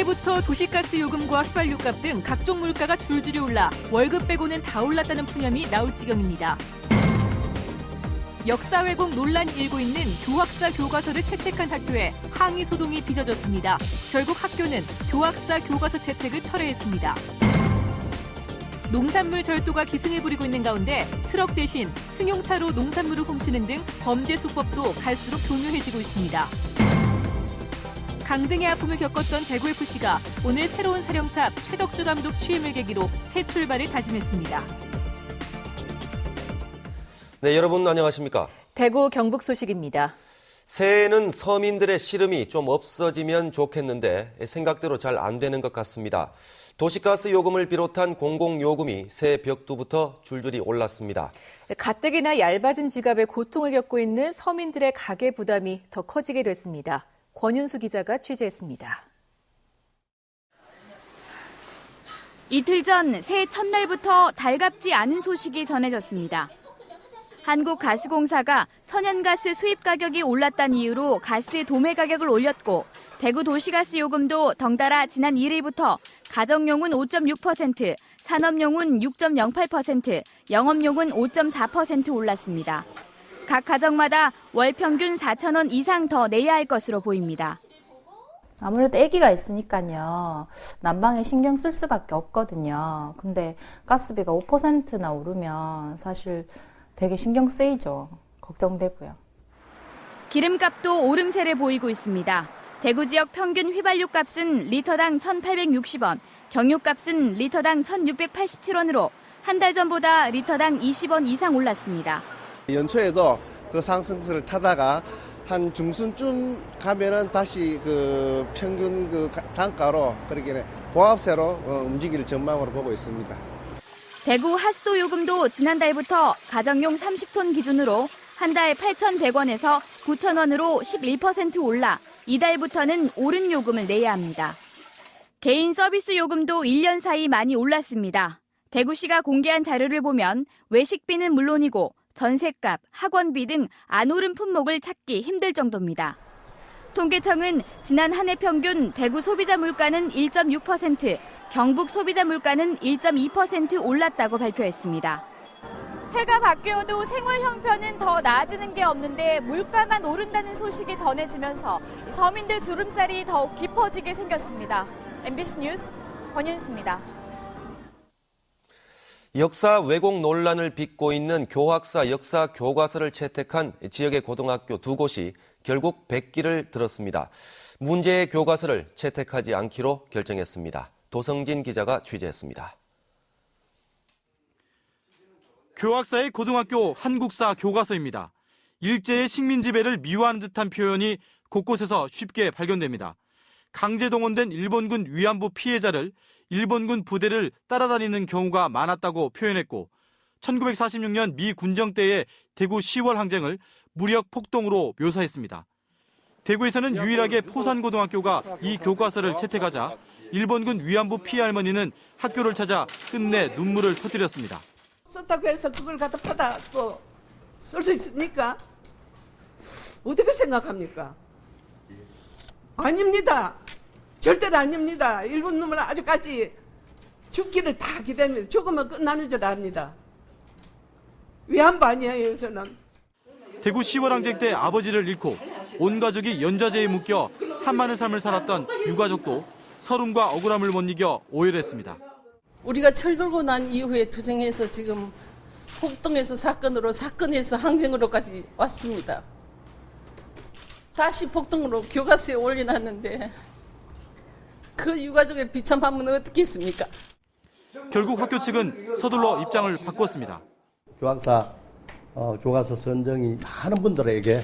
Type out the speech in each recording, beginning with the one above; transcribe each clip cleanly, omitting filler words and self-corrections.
지난달부터 도시가스 요금과 휘발유값 등 각종 물가가 줄줄이 올라 월급 빼고는 다 올랐다는 푸념이 나올 지경입니다. 역사 왜곡 논란이 일고 있는 교학사 교과서를 채택한 학교에 항의 소동이 빚어졌습니다. 결국 학교는 교학사 교과서 채택을 철회했습니다. 농산물 절도가 기승을 부리고 있는 가운데 트럭 대신 승용차로 농산물을 훔치는 등 범죄 수법도 갈수록 교묘해지고 있습니다. 강등의 아픔을 겪었던 대구FC가 오늘 새로운 사령탑 최덕주 감독 취임을 계기로 새 출발을 다짐했습니다. 네, 여러분 안녕하십니까? 대구 경북 소식입니다. 새해에는 서민들의 시름이 좀 없어지면 좋겠는데 생각대로 잘 안 되는 것 같습니다. 도시가스 요금을 비롯한 공공요금이 새해 벽두부터 줄줄이 올랐습니다. 가뜩이나 얇아진 지갑에 고통을 겪고 있는 서민들의 가계 부담이 더 커지게 됐습니다. 권윤수 기자가 취재했습니다. 이틀 전 새해 첫날부터 달갑지 않은 소식이 전해졌습니다. 한국가스공사가 천연가스 수입 가격이 올랐다는 이유로 가스 도매 가격을 올렸고 대구 도시가스 요금도 덩달아 지난 1일부터 가정용은 5.6%, 산업용은 6.08%, 영업용은 5.4% 올랐습니다. 각 가정마다 월 평균 4,000원 이상 더 내야 할 것으로 보입니다. 아무래도 아기가 있으니까요. 난방에 신경 쓸 수밖에 없거든요. 근데 가스비가 5%나 오르면 사실 되게 신경 쓰이죠. 걱정되고요. 기름값도 오름세를 보이고 있습니다. 대구 지역 평균 휘발유 값은 리터당 1,860원, 경유값은 리터당 1,687원으로 한 달 전보다 리터당 20원 이상 올랐습니다. 연초에도 그 상승세를 타다가 한 중순쯤 가면은 다시 그 평균 그 단가로 그렇게 보합세로 움직일 전망으로 보고 있습니다. 대구 하수도 요금도 지난달부터 가정용 30톤 기준으로 한 달 8,100원에서 9,000원으로 11% 올라 이달부터는 오른 요금을 내야 합니다. 개인 서비스 요금도 1년 사이 많이 올랐습니다. 대구시가 공개한 자료를 보면 외식비는 물론이고 전셋값, 학원비 등 안 오른 품목을 찾기 힘들 정도입니다. 통계청은 지난 한 해 평균 대구 소비자 물가는 1.6%, 경북 소비자 물가는 1.2% 올랐다고 발표했습니다. 해가 바뀌어도 생활 형편은 더 나아지는 게 없는데 물가만 오른다는 소식이 전해지면서 서민들 주름살이 더욱 깊어지게 생겼습니다. MBC 뉴스 권윤수입니다. 역사 왜곡 논란을 빚고 있는 교학사 역사 교과서를 채택한 지역의 고등학교 두 곳이 결국 백기를 들었습니다. 문제의 교과서를 채택하지 않기로 결정했습니다. 도성진 기자가 취재했습니다. 교학사의 고등학교 한국사 교과서입니다. 일제의 식민 지배를 미화하는 듯한 표현이 곳곳에서 쉽게 발견됩니다. 강제 동원된 일본군 위안부 피해자를 일본군 부대를 따라다니는 경우가 많았다고 표현했고 1946년 미 군정 때의 대구 10월 항쟁을 무력 폭동으로 묘사했습니다. 대구에서는 유일하게 포산고등학교가 이 교과서를 채택하자 일본군 위안부 피해 할머니는 학교를 찾아 끝내 눈물을 터뜨렸습니다. 썼다고 해서 그걸 갖다 받아 또 쓸 수 있습니까? 어떻게 생각합니까? 아닙니다. 절대로 아닙니다. 일본 놈은 아직까지 죽기를 다 기다립니다. 죽으면 끝나는 줄 압니다. 위안부 아니에요, 저는. 대구 10월 항쟁 때 아버지를 잃고 온 가족이 연좌제에 묶여 한많은 삶을 살았던 유가족도 서름과 억울함을 못 이겨 오열했습니다. 우리가 철들고 난 이후에 투쟁해서 지금 폭동에서 사건에서 항쟁으로까지 왔습니다. 다시 폭동으로 교과서에 올려놨는데 그 유가족의 비참함은 어떻게 했습니까? 결국 학교 측은 서둘러 입장을 바꿨습니다. 교학사 교과서 선정이 많은 분들에게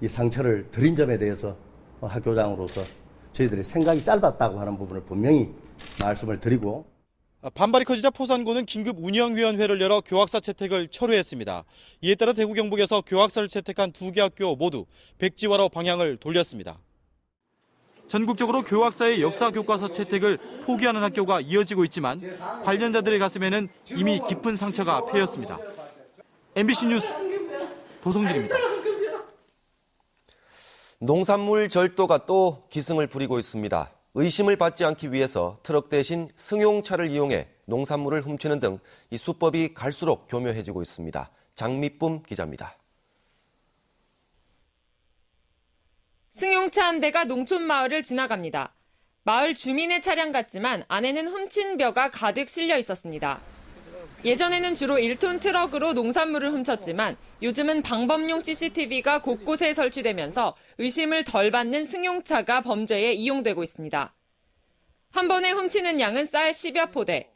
이 상처를 드린 점에 대해서 학교장으로서 저희들이 생각이 짧았다고 하는 부분을 분명히 말씀을 드리고 반발이 커지자 포산고는 긴급 운영위원회를 열어 교학사 채택을 철회했습니다. 이에 따라 대구 경북에서 교학사를 채택한 두 개 학교 모두 백지화로 방향을 돌렸습니다. 전국적으로 교학사의 역사 교과서 채택을 포기하는 학교가 이어지고 있지만 관련자들의 가슴에는 이미 깊은 상처가 패였습니다. MBC 뉴스 도성진입니다. 농산물 절도가 또 기승을 부리고 있습니다. 의심을 받지 않기 위해서 트럭 대신 승용차를 이용해 농산물을 훔치는 등 이 수법이 갈수록 교묘해지고 있습니다. 장미쁨 기자입니다. 승용차 한 대가 농촌 마을을 지나갑니다. 마을 주민의 차량 같지만 안에는 훔친 벼가 가득 실려 있었습니다. 예전에는 주로 1톤 트럭으로 농산물을 훔쳤지만 요즘은 방범용 CCTV가 곳곳에 설치되면서 의심을 덜 받는 승용차가 범죄에 이용되고 있습니다. 한 번에 훔치는 양은 쌀 10여 포대.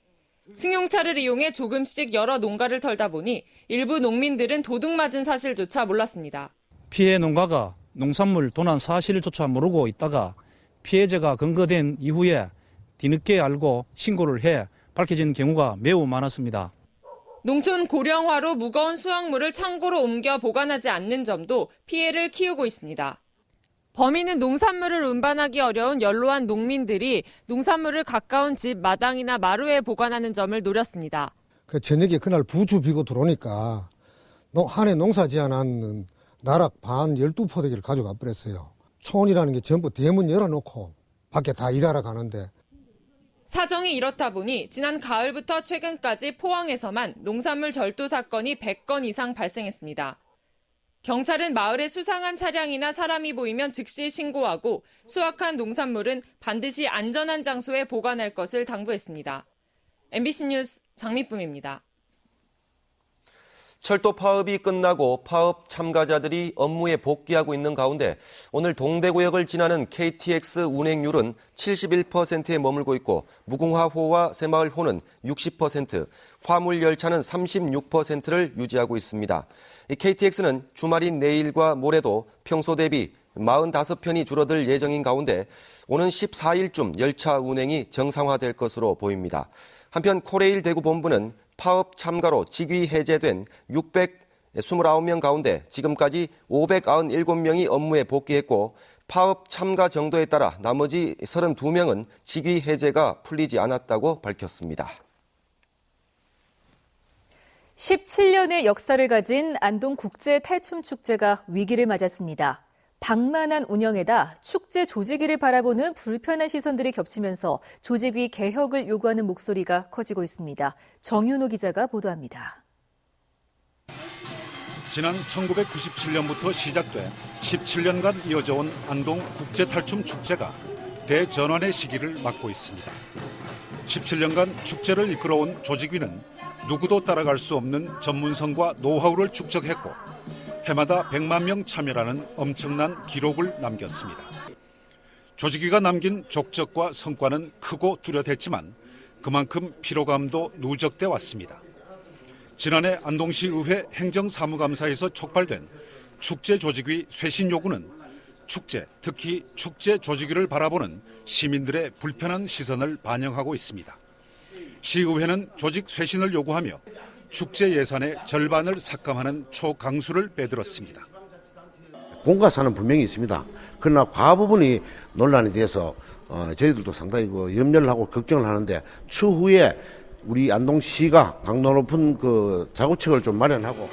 승용차를 이용해 조금씩 여러 농가를 털다 보니 일부 농민들은 도둑 맞은 사실조차 몰랐습니다. 피해 농가가 농산물 도난 사실조차 모르고 있다가 피해자가 검거된 이후에 뒤늦게 알고 신고를 해 밝혀진 경우가 매우 많았습니다. 농촌 고령화로 무거운 수확물을 창고로 옮겨 보관하지 않는 점도 피해를 키우고 있습니다. 범인은 농산물을 운반하기 어려운 연로한 농민들이 농산물을 가까운 집 마당이나 마루에 보관하는 점을 노렸습니다. 저녁에 그날 부주 비고 들어오니까 한 해 농사 지어놨는 나락 반 12포대기를 가져가 버렸어요. 촌이라는 게 전부 대문 열어놓고 밖에 다 일하러 가는데. 사정이 이렇다 보니 지난 가을부터 최근까지 포항에서만 농산물 절도 사건이 100건 이상 발생했습니다. 경찰은 마을에 수상한 차량이나 사람이 보이면 즉시 신고하고 수확한 농산물은 반드시 안전한 장소에 보관할 것을 당부했습니다. MBC 뉴스 장미쁨입니다. 철도 파업이 끝나고 파업 참가자들이 업무에 복귀하고 있는 가운데 오늘 동대구역을 지나는 KTX 운행률은 71%에 머물고 있고 무궁화호와 새마을호는 60%, 화물열차는 36%를 유지하고 있습니다. 이 KTX는 주말인 내일과 모레도 평소 대비 45편이 줄어들 예정인 가운데 오는 14일쯤 열차 운행이 정상화될 것으로 보입니다. 한편 코레일 대구 본부는 파업 참가로 직위 해제된 629명 가운데 지금까지 597명이 업무에 복귀했고 파업 참가 정도에 따라 나머지 32명은 직위 해제가 풀리지 않았다고 밝혔습니다. 17년의 역사를 가진 안동국제탈춤축제가 위기를 맞았습니다. 방만한 운영에다 축제 조직위를 바라보는 불편한 시선들이 겹치면서 조직위 개혁을 요구하는 목소리가 커지고 있습니다. 정윤호 기자가 보도합니다. 지난 1997년부터 시작돼 17년간 이어져온 안동국제탈춤축제가 대전환의 시기를 맞고 있습니다. 17년간 축제를 이끌어온 조직위는 누구도 따라갈 수 없는 전문성과 노하우를 축적했고 해마다 100만 명 참여라는 엄청난 기록을 남겼습니다. 조직위가 남긴 족적과 성과는 크고 뚜렷했지만 그만큼 피로감도 누적돼 왔습니다. 지난해 안동시의회 행정사무감사에서 촉발된 축제 조직위 쇄신 요구는 축제, 특히 축제 조직위를 바라보는 시민들의 불편한 시선을 반영하고 있습니다. 시의회는 조직 쇄신을 요구하며 축제 예산의 절반을 삭감하는 초강수를 빼들었습니다. 공과사는 분명히 있습니다. 그러나 과부분이 논란이 돼서 저희들도 상당히 염려를 하고 걱정을 하는데 추후에 우리 안동시가 강도 높은 자구책을 좀 마련하고.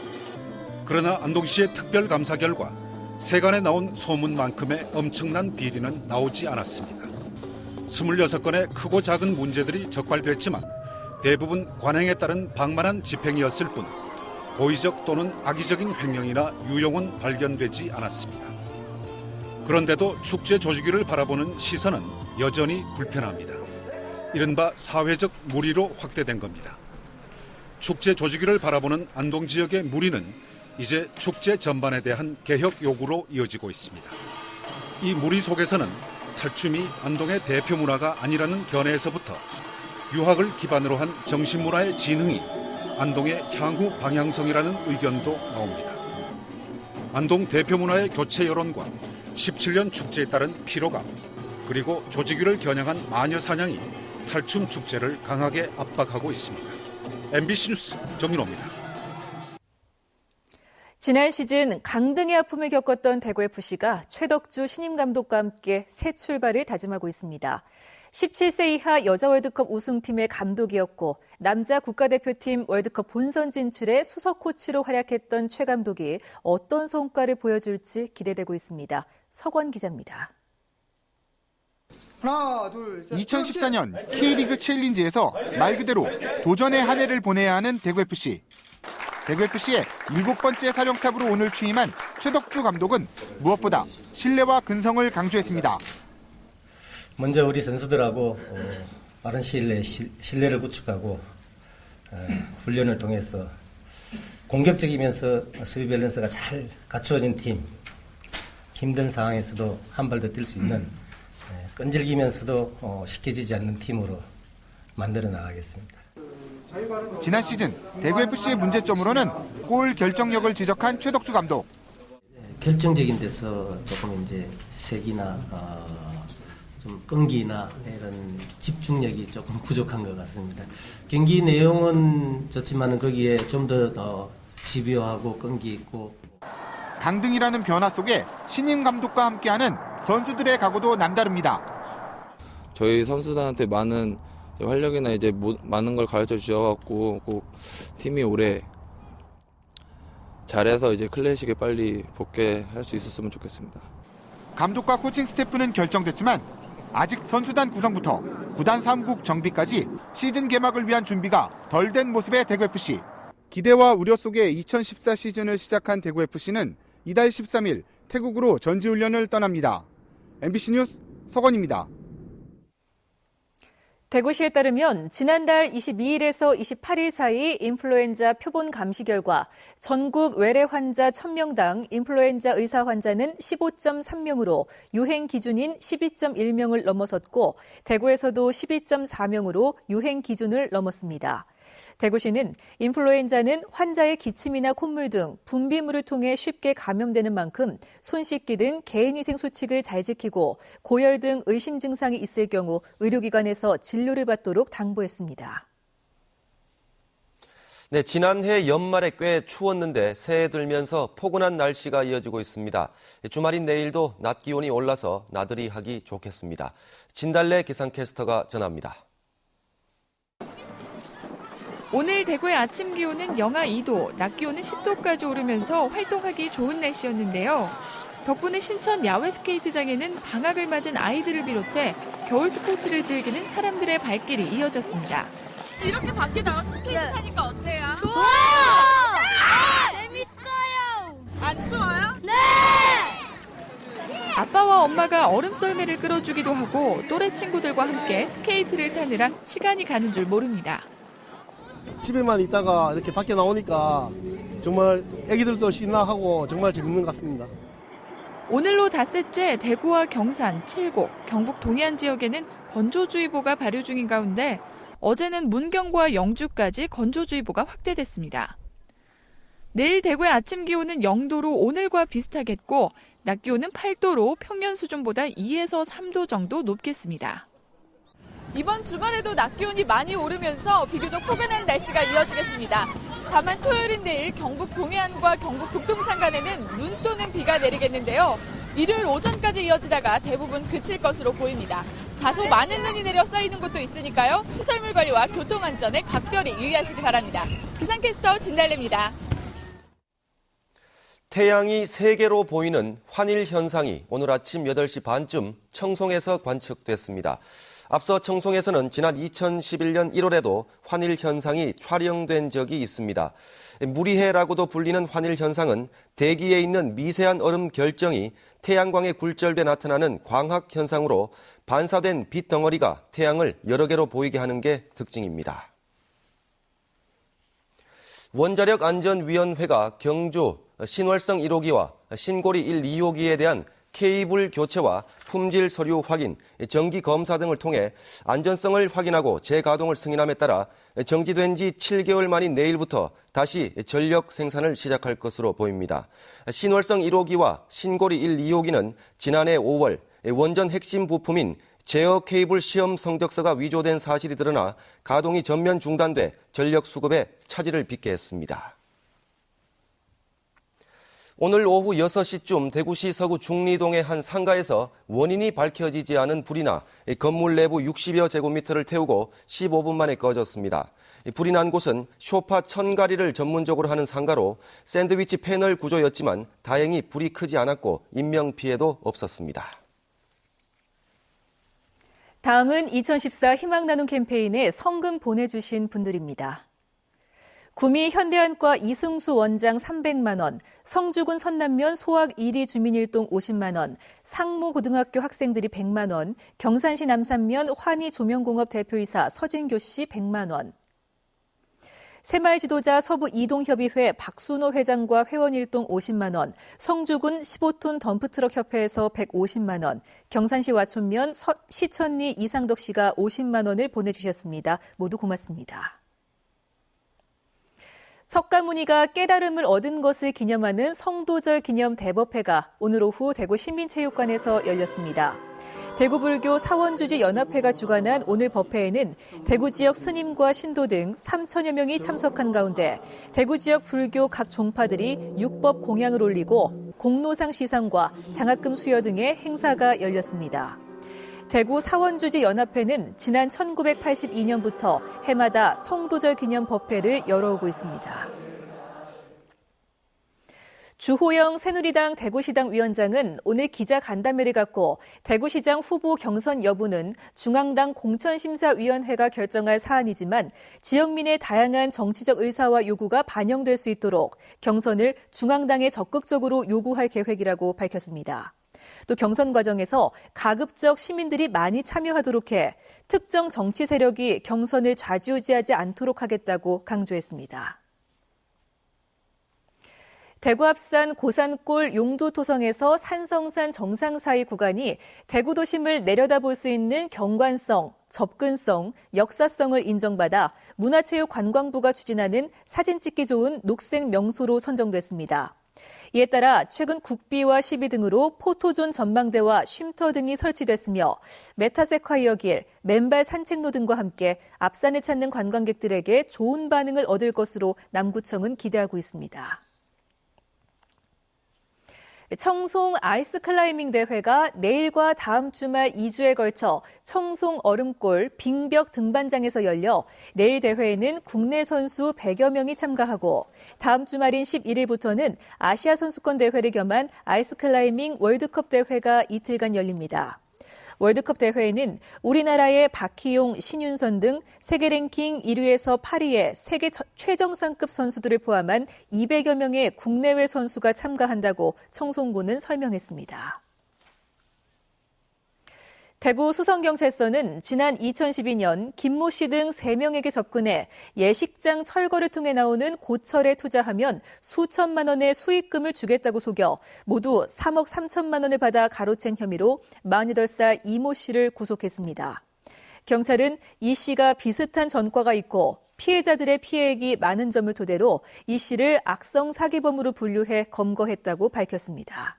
그러나 안동시의 특별감사 결과 세간에 나온 소문만큼의 엄청난 비리는 나오지 않았습니다. 26건의 크고 작은 문제들이 적발됐지만 대부분 관행에 따른 방만한 집행이었을 뿐 고의적 또는 악의적인 횡령이나 유용은 발견되지 않았습니다. 그런데도 축제 조직위를 바라보는 시선은 여전히 불편합니다. 이른바 사회적 무리로 확대된 겁니다. 축제 조직위를 바라보는 안동 지역의 무리는 이제 축제 전반에 대한 개혁 요구로 이어지고 있습니다. 이 무리 속에서는 탈춤이 안동의 대표 문화가 아니라는 견해에서부터 유학을 기반으로 한 정신문화의 진흥이 안동의 향후 방향성이라는 의견도 나옵니다. 안동 대표 문화의 교체 여론과 17년 축제에 따른 피로감, 그리고 조직위를 겨냥한 마녀 사냥이 탈춤 축제를 강하게 압박하고 있습니다. MBC 뉴스 정윤호입니다. 지난 시즌 강등의 아픔을 겪었던 대구FC가 최덕주 신임 감독과 함께 새 출발을 다짐하고 있습니다. 17세 이하 여자 월드컵 우승팀의 감독이었고 남자 국가대표팀 월드컵 본선 진출에 수석 코치로 활약했던 최 감독이 어떤 성과를 보여줄지 기대되고 있습니다. 석원 기자입니다. 하나, 둘, 셋. 2014년 K리그 챌린지에서 말 그대로 도전의 한 해를 보내야 하는 대구FC. 대구FC의 7번째 사령탑으로 오늘 취임한 최덕주 감독은 무엇보다 신뢰와 근성을 강조했습니다. 먼저 우리 선수들하고 빠른 시일 내에 신뢰를 구축하고 훈련을 통해서 공격적이면서 수비 밸런스가 잘 갖추어진 팀, 힘든 상황에서도 한 발 더 뛸 수 있는 끈질기면서도 쉽게 지지 않는 팀으로 만들어 나가겠습니다. 지난 시즌 대구FC의 문제점으로는 골 결정력을 지적한 최덕주 감독. 결정적인 데서 조금 이제 색이나 좀 끈기나 이런 집중력이 조금 부족한 것 같습니다. 경기 내용은 좋지만 거기에 좀 더 집요하고 끈기 있고. 강등이라는 변화 속에 신임 감독과 함께하는 선수들의 각오도 남다릅니다. 저희 선수들한테 많은 활력이나 이제 많은 걸 가르쳐 주셔갖고 꼭 팀이 올해 잘해서 이제 클래식에 빨리 복귀할 수 있었으면 좋겠습니다. 감독과 코칭 스태프는 결정됐지만 아직 선수단 구성부터 구단 사무국 정비까지 시즌 개막을 위한 준비가 덜 된 모습의 대구FC. 기대와 우려 속에 2014 시즌을 시작한 대구FC는 이달 13일 태국으로 전지훈련을 떠납니다. MBC 뉴스 서건입니다. 대구시에 따르면 지난달 22일에서 28일 사이 인플루엔자 표본 감시 결과 전국 외래 환자 1000명당 인플루엔자 의사 환자는 15.3명으로 유행 기준인 12.1명을 넘어섰고 대구에서도 12.4명으로 유행 기준을 넘었습니다. 대구시는 인플루엔자는 환자의 기침이나 콧물 등 분비물을 통해 쉽게 감염되는 만큼 손 씻기 등 개인위생 수칙을 잘 지키고 고열 등 의심 증상이 있을 경우 의료기관에서 진료를 받도록 당부했습니다. 네, 지난해 연말에 꽤 추웠는데 새해 들면서 포근한 날씨가 이어지고 있습니다. 주말인 내일도 낮 기온이 올라서 나들이 하기 좋겠습니다. 진달래 기상캐스터가 전합니다. 오늘 대구의 아침 기온은 영하 2도, 낮 기온은 10도까지 오르면서 활동하기 좋은 날씨였는데요. 덕분에 신천 야외 스케이트장에는 방학을 맞은 아이들을 비롯해 겨울 스포츠를 즐기는 사람들의 발길이 이어졌습니다. 이렇게 밖에 나와서 스케이트 타니까 어때요? 좋아요! 재밌어요! 안 추워요? 네! 아빠와 엄마가 얼음 썰매를 끌어주기도 하고 또래 친구들과 함께 스케이트를 타느라 시간이 가는 줄 모릅니다. 집에만 있다가 이렇게 밖에 나오니까 정말 애기들도 신나하고 정말 재밌는 것 같습니다. 오늘로 닷새째 대구와 경산, 칠곡, 경북 동해안 지역에는 건조주의보가 발효 중인 가운데 어제는 문경과 영주까지 건조주의보가 확대됐습니다. 내일 대구의 아침 기온은 0도로 오늘과 비슷하겠고 낮 기온은 8도로 평년 수준보다 2에서 3도 정도 높겠습니다. 이번 주말에도 낮 기온이 많이 오르면서 비교적 포근한 날씨가 이어지겠습니다. 다만 토요일인 내일 경북 동해안과 경북 북동 산간에는 눈 또는 비가 내리겠는데요. 일요일 오전까지 이어지다가 대부분 그칠 것으로 보입니다. 다소 많은 눈이 내려 쌓이는 곳도 있으니까요. 시설물 관리와 교통안전에 각별히 유의하시기 바랍니다. 기상캐스터 진달래입니다. 태양이 3개로 보이는 환일 현상이 오늘 아침 8시 반쯤 청송에서 관측됐습니다. 앞서 청송에서는 지난 2011년 1월에도 환일 현상이 촬영된 적이 있습니다. 무리해라고도 불리는 환일 현상은 대기에 있는 미세한 얼음 결정이 태양광에 굴절돼 나타나는 광학 현상으로 반사된 빛 덩어리가 태양을 여러 개로 보이게 하는 게 특징입니다. 원자력안전위원회가 경주 신월성 1호기와 신고리 1, 2호기에 대한 케이블 교체와 품질 서류 확인, 정기 검사 등을 통해 안전성을 확인하고 재가동을 승인함에 따라 정지된 지 7개월 만인 내일부터 다시 전력 생산을 시작할 것으로 보입니다. 신월성 1호기와 신고리 1, 2호기는 지난해 5월 원전 핵심 부품인 제어 케이블 시험 성적서가 위조된 사실이 드러나 가동이 전면 중단돼 전력 수급에 차질을 빚게 했습니다. 오늘 오후 6시쯤 대구시 서구 중리동의 한 상가에서 원인이 밝혀지지 않은 불이 나 건물 내부 60여 제곱미터를 태우고 15분 만에 꺼졌습니다. 불이 난 곳은 쇼파 천가리를 전문적으로 하는 상가로 샌드위치 패널 구조였지만 다행히 불이 크지 않았고 인명피해도 없었습니다. 다음은 2014 희망 나눔 캠페인에 성금 보내주신 분들입니다. 구미 현대안과 이승수 원장 300만 원, 성주군 선남면 소학 1위 주민일동 50만 원, 상무 고등학교 학생들이 100만 원, 경산시 남산면 환희 조명공업 대표이사 서진교 씨 100만 원. 새마을 지도자 서부 이동협의회 박순호 회장과 회원일동 50만 원, 성주군 15톤 덤프트럭 협회에서 150만 원, 경산시 와촌면 시천리 이상덕 씨가 50만 원을 보내주셨습니다. 모두 고맙습니다. 석가모니가 깨달음을 얻은 것을 기념하는 성도절 기념 대법회가 오늘 오후 대구 시민체육관에서 열렸습니다. 대구불교 사원주지 연합회가 주관한 오늘 법회에는 대구 지역 스님과 신도 등 3천여 명이 참석한 가운데 대구 지역 불교 각 종파들이 육법 공양을 올리고 공로상 시상과 장학금 수여 등의 행사가 열렸습니다. 대구 사원주지 연합회는 지난 1982년부터 해마다 성도절 기념 법회를 열어오고 있습니다. 주호영 새누리당 대구시당 위원장은 오늘 기자 간담회를 갖고 대구시장 후보 경선 여부는 중앙당 공천심사위원회가 결정할 사안이지만 지역민의 다양한 정치적 의사와 요구가 반영될 수 있도록 경선을 중앙당에 적극적으로 요구할 계획이라고 밝혔습니다. 또 경선 과정에서 가급적 시민들이 많이 참여하도록 해 특정 정치 세력이 경선을 좌지우지하지 않도록 하겠다고 강조했습니다. 대구 앞산 고산골 용두토성에서 산성산 정상 사이 구간이 대구 도심을 내려다볼 수 있는 경관성, 접근성, 역사성을 인정받아 문화체육관광부가 추진하는 사진 찍기 좋은 녹색 명소로 선정됐습니다. 이에 따라 최근 국비와 시비 등으로 포토존 전망대와 쉼터 등이 설치됐으며 메타세콰이어 길, 맨발 산책로 등과 함께 앞산을 찾는 관광객들에게 좋은 반응을 얻을 것으로 남구청은 기대하고 있습니다. 청송 아이스 클라이밍 대회가 내일과 다음 주말 2주에 걸쳐 청송 얼음골 빙벽 등반장에서 열려 내일 대회에는 국내 선수 100여 명이 참가하고 다음 주말인 11일부터는 아시아 선수권 대회를 겸한 아이스 클라이밍 월드컵 대회가 이틀간 열립니다. 월드컵 대회에는 우리나라의 박희용, 신윤선 등 세계 랭킹 1위에서 8위의 세계 최정상급 선수들을 포함한 200여 명의 국내외 선수가 참가한다고 청송군은 설명했습니다. 대구 수성경찰서는 지난 2012년 김모 씨 등 3명에게 접근해 예식장 철거를 통해 나오는 고철에 투자하면 수천만 원의 수익금을 주겠다고 속여 모두 3억 3천만 원을 받아 가로챈 혐의로 48살 이모 씨를 구속했습니다. 경찰은 이 씨가 비슷한 전과가 있고 피해자들의 피해액이 많은 점을 토대로 이 씨를 악성 사기범으로 분류해 검거했다고 밝혔습니다.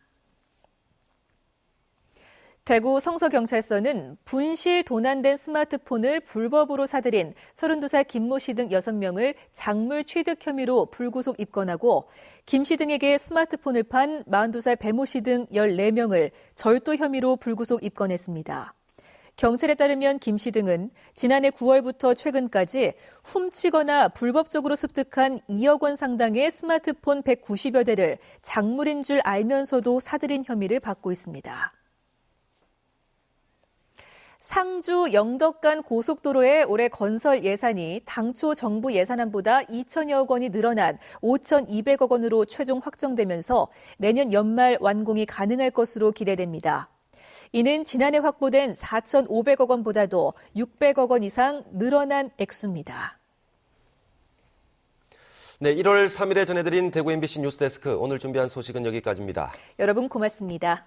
대구 성서경찰서는 분실 도난된 스마트폰을 불법으로 사들인 32살 김모 씨 등 6명을 작물 취득 혐의로 불구속 입건하고 김 씨 등에게 스마트폰을 판 42살 배모 씨 등 14명을 절도 혐의로 불구속 입건했습니다. 경찰에 따르면 김 씨 등은 지난해 9월부터 최근까지 훔치거나 불법적으로 습득한 2억 원 상당의 스마트폰 190여 대를 작물인 줄 알면서도 사들인 혐의를 받고 있습니다. 상주 영덕간 고속도로의 올해 건설 예산이 당초 정부 예산안보다 2천여억 원이 늘어난 5,200억 원으로 최종 확정되면서 내년 연말 완공이 가능할 것으로 기대됩니다. 이는 지난해 확보된 4,500억 원보다도 600억 원 이상 늘어난 액수입니다. 네, 1월 3일에 전해드린 대구 MBC 뉴스데스크 오늘 준비한 소식은 여기까지입니다. 여러분 고맙습니다.